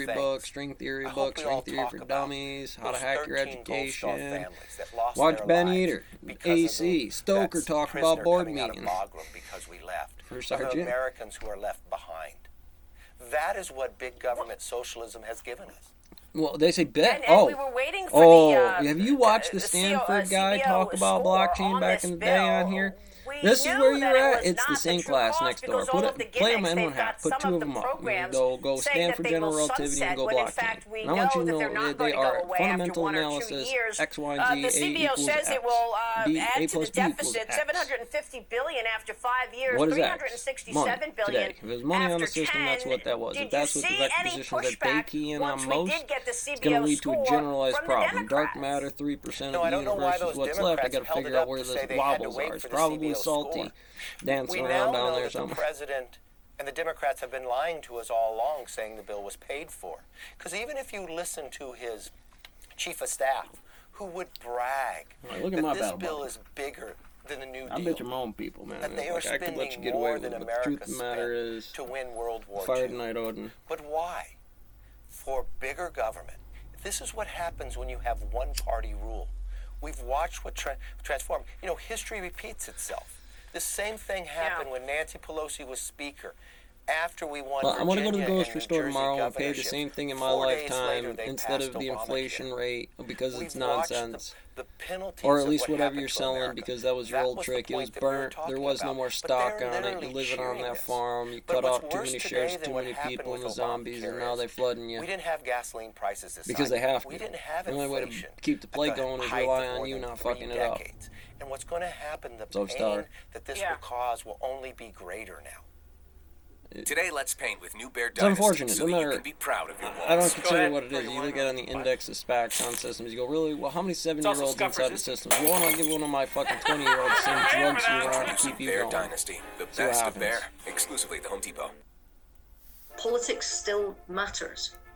history things. book, string theory I hope book, we string all theory talk for about dummies, how to those hack your 13 Gold Star education. families that lost Watch their Ben lives Eater, because of AC, Stoker that talk prisoner about board coming out of meetings. Bagram because we left. For Of Sergeant. Americans who are left behind. That is what big government socialism has given us. Well, they say bet. And we were waiting for have you watched the Stanford guy talk about blockchain back in the day on here? This is where you're at. It's the same class next door. Play them in one half. Put two of them up. They'll go Stanford General Relativity and go blockchain. And I want you to know they are fundamental analysis. X, Y, and The Z. A CBO equals says X. it will B, add A to plus the B equals deficit X. $750 billion after 5 years, What is X? Money. $367 billion Today. If it was money on the after system, 10. that's what that was. Did If that's you what the see vector any positions that they pushback key in once on we most, did get the it's going to CBO lead to a score generalized from the problem. Dark Democrats? matter, 3% No, of I the don't know why universe those is what's Democrats left. I got have to held figure it out up where to the say they had to wobbles wait are. It's for the probably CBO salty, score. dancing We around now down know there that the somewhere. president and the Democrats have been lying to us all along, saying the bill was paid for. Because even if you listen to his chief of staff, who would brag Right, look at my that this battle bill buddy. is bigger than the New Deal, I bet your own people, man. that they are Like, I could let you spending get away more with than it, but the truth America of the matter spent is, to win World War fire II. tonight, Odin. But why? For bigger government. This is what happens when you have one-party rule. We've watched what transformed. You know, history repeats itself. The same thing happened when Nancy Pelosi was Speaker. After we won Well, I'm going to go to the Virginia grocery and New store Jersey tomorrow and pay the governorships, same thing in my 4 days later, lifetime they instead passed of the inflation Obamacare. rate because it's We've watched nonsense. the penalties Or at of least what whatever happened you're to selling America. because that was your old the trick. It was point that we were burnt. There talking was no about. more But stock they're on it. You're literally living on cheering that this. farm. You But cut what's off too worse many today shares, than too what many happened people, and the with zombies, and Obamacare now is they're flooding you. We didn't have gasoline prices this Because high. they have to. We didn't have The only way to inflation keep the play at the going is height rely of on more you than not 3 fucking it up. decades. And what's going to happen, the So pain Star. that this will cause will only be greater now. Today, let's paint with New Bear It's Dynasty unfortunate. so No that you matter. can be proud of your walls. I don't Go consider ahead. what it is. You look at it on the index of SPACs on systems. You go, really? Well, how many also 7-year-olds scuff inside the resistant. systems? Well, why don't I give one of my fucking 20-year-olds the same drugs you were on to keep you Bear going? Dynasty, the See what best of happens. Bear, exclusively at the Home Depot. Politics still matters.